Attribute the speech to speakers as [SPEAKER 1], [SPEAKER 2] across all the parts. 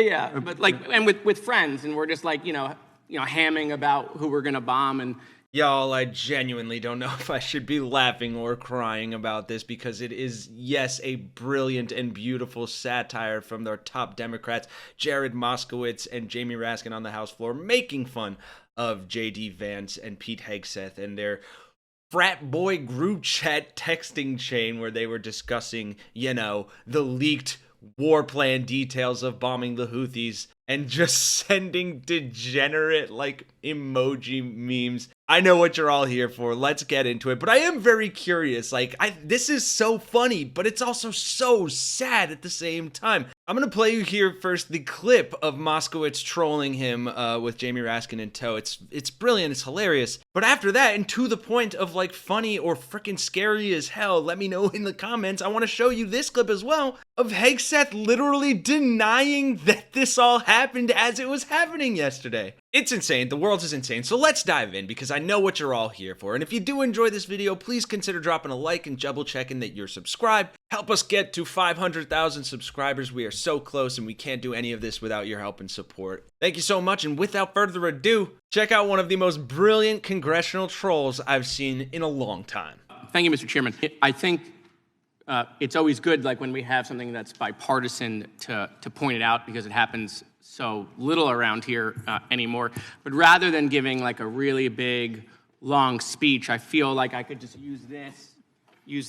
[SPEAKER 1] Yeah, but like, and with friends, and we're just like, hamming about who we're gonna bomb, and
[SPEAKER 2] y'all, I genuinely don't know if I should be laughing or crying about this, because it is, yes, a brilliant and beautiful satire from their top Democrats, Jared Moskowitz and Jamie Raskin on the House floor, making fun of J.D. Vance and Pete Hegseth and their frat boy group chat texting chain where they were discussing, the leaked war plan details of bombing the Houthis and just sending degenerate, emoji memes. I know what you're all here for. Let's get into it. But I am very curious. This is so funny, but it's also so sad at the same time. I'm going to play you here first the clip of Moskowitz trolling him with Jamie Raskin in tow. It's brilliant. It's hilarious. But after that, and to the point of funny or freaking scary as hell, let me know in the comments. I want to show you this clip as well of Hegseth literally denying that this all happened as it was happening yesterday. It's insane. The world is insane. So let's dive in, because I know what you're all here for. And if you do enjoy this video, please consider dropping a like and double checking that you're subscribed. Help us get to 500,000 subscribers. We are so close, and we can't do any of this without your help and support. Thank you so much. And without further ado, check out one of the most brilliant congressional trolls I've seen in a long time.
[SPEAKER 1] Thank you, Mr. Chairman. I think it's always good, when we have something that's bipartisan, to point it out, because it happens so little around here anymore. But rather than giving a really big, long speech, I feel like I could just use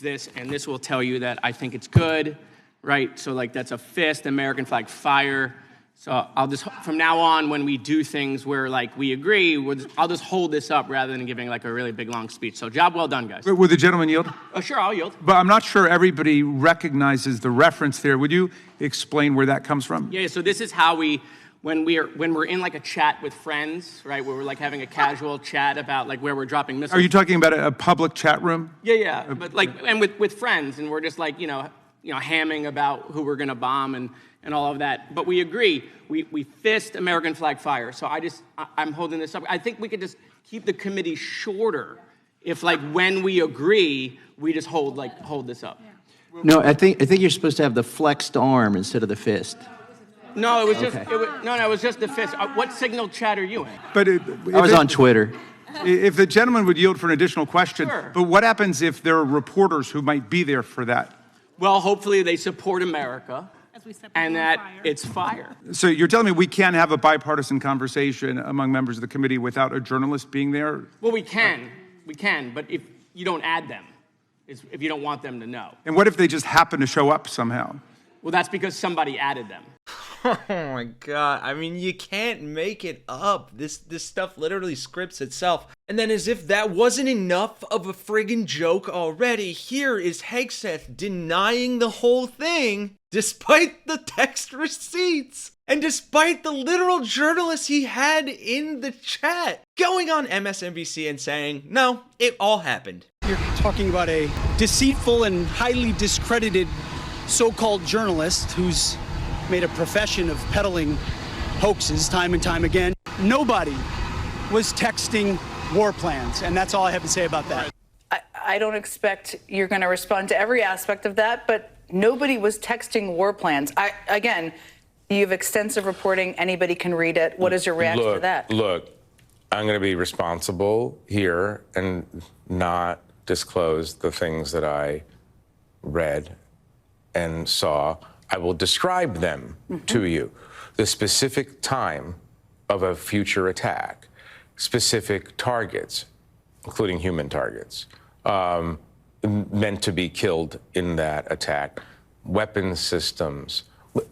[SPEAKER 1] this, and this will tell you that I think it's good, right? So that's a fist, American flag, fire. So I'll just, from now on, when we do things where we agree, I'll just hold this up rather than giving a really big, long speech. So job well done, guys.
[SPEAKER 3] Would the gentleman yield?
[SPEAKER 1] Oh, sure, I'll yield.
[SPEAKER 3] But I'm not sure everybody recognizes the reference there. Would you explain where that comes from?
[SPEAKER 1] Yeah, so this is how when we're in a chat with friends, right, where we're having a casual chat about where we're dropping missiles.
[SPEAKER 3] Are you talking about a public chat room?
[SPEAKER 1] Yeah, but and with friends, and we're just hamming about who we're gonna bomb and all of that. But we agree, we fist American flag fire. So I'm holding this up. I think we could just keep the committee shorter if when we agree, we just hold this up.
[SPEAKER 4] No, I think you're supposed to have the flexed arm instead of the fist.
[SPEAKER 1] No, it was just it was just the fist. What signal chat are you in?
[SPEAKER 3] But
[SPEAKER 4] I was on Twitter.
[SPEAKER 3] If the gentleman would yield for an additional question,
[SPEAKER 1] Sure.
[SPEAKER 3] But what happens if there are reporters who might be there for that?
[SPEAKER 1] Well, hopefully they support America and that it's fire.
[SPEAKER 3] So you're telling me we can't have a bipartisan conversation among members of the committee without a journalist being there?
[SPEAKER 1] Well, we can, but if you don't add them, if you don't want them to know.
[SPEAKER 3] And what if they just happen to show up somehow?
[SPEAKER 1] Well, that's because somebody added them.
[SPEAKER 2] Oh my God. I mean, you can't make it up. This stuff literally scripts itself. And then, as if that wasn't enough of a friggin' joke already, here is Hegseth denying the whole thing despite the text receipts and despite the literal journalists he had in the chat going on MSNBC and saying, no, it all happened.
[SPEAKER 5] You're talking about a deceitful and highly discredited so-called journalist who's made a profession of peddling hoaxes time and time again. Nobody was texting war plans, and that's all I have to say about that.
[SPEAKER 6] I don't expect you're going to respond to every aspect of that, but nobody was texting war plans. Again, you have extensive reporting. Anybody can read it. What is your reaction to that?
[SPEAKER 7] Look, I'm going to be responsible here and not disclose the things that I read and saw. I will describe them to you. The specific time of a future attack, specific targets, including human targets, meant to be killed in that attack, weapon systems,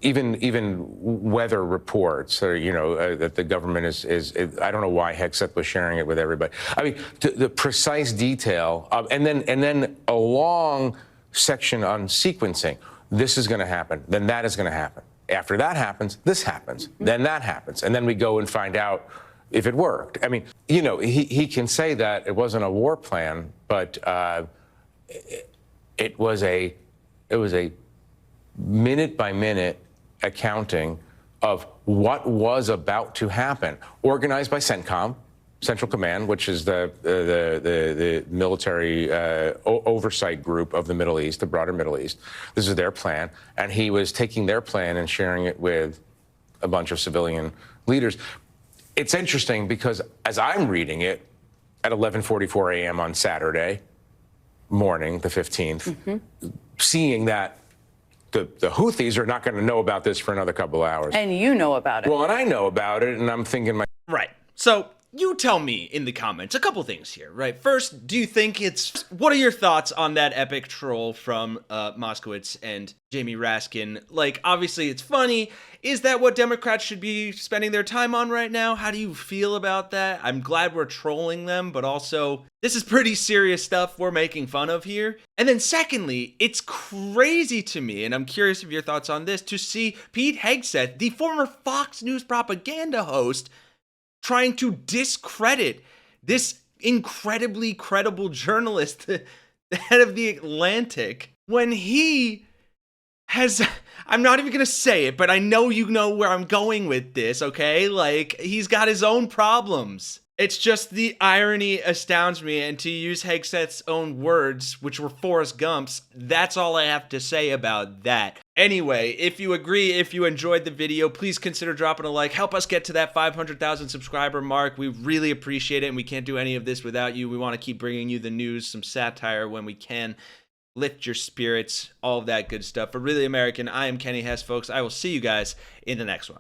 [SPEAKER 7] even weather reports, that the government is I don't know why Hegseth was sharing it with everybody. I mean, the precise detail, and then a long section on sequencing. This is going to happen, then that is going to happen. After that happens, this happens, then that happens. And then we go and find out if it worked. I mean, he can say that it wasn't a war plan, but it was a minute-by-minute accounting of what was about to happen, organized by CENTCOM, Central Command, which is the military oversight group of the Middle East, the broader Middle East. This is their plan, and he was taking their plan and sharing it with a bunch of civilian leaders. It's interesting because as I'm reading it at 11:44 a.m. on Saturday morning, the 15th, seeing that the Houthis are not going to know about this for another couple hours.
[SPEAKER 6] And you know about it.
[SPEAKER 7] Well, and I know about it, and I'm thinking,
[SPEAKER 2] Right. So you tell me in the comments a couple things here, right? First, do you think what are your thoughts on that epic troll from Moskowitz and Jamie Raskin? Like, obviously it's funny. Is that what Democrats should be spending their time on right now? How do you feel about that? I'm glad we're trolling them, but also this is pretty serious stuff we're making fun of here. And then secondly, it's crazy to me, and I'm curious of your thoughts on this, to see Pete Hegseth, the former Fox News propaganda host, trying to discredit this incredibly credible journalist, the head of The Atlantic, when he has, I'm not even going to say it, but I know you know where I'm going with this, okay? Like, he's got his own problems. It's just the irony astounds me, and to use Hegseth's own words, which were Forrest Gump's, that's all I have to say about that. Anyway, if you agree, if you enjoyed the video, please consider dropping a like. Help us get to that 500,000 subscriber mark. We really appreciate it, and we can't do any of this without you. We want to keep bringing you the news, some satire when we can. Lift your spirits, all of that good stuff. For Really American, I am Kenny Hesse, folks. I will see you guys in the next one.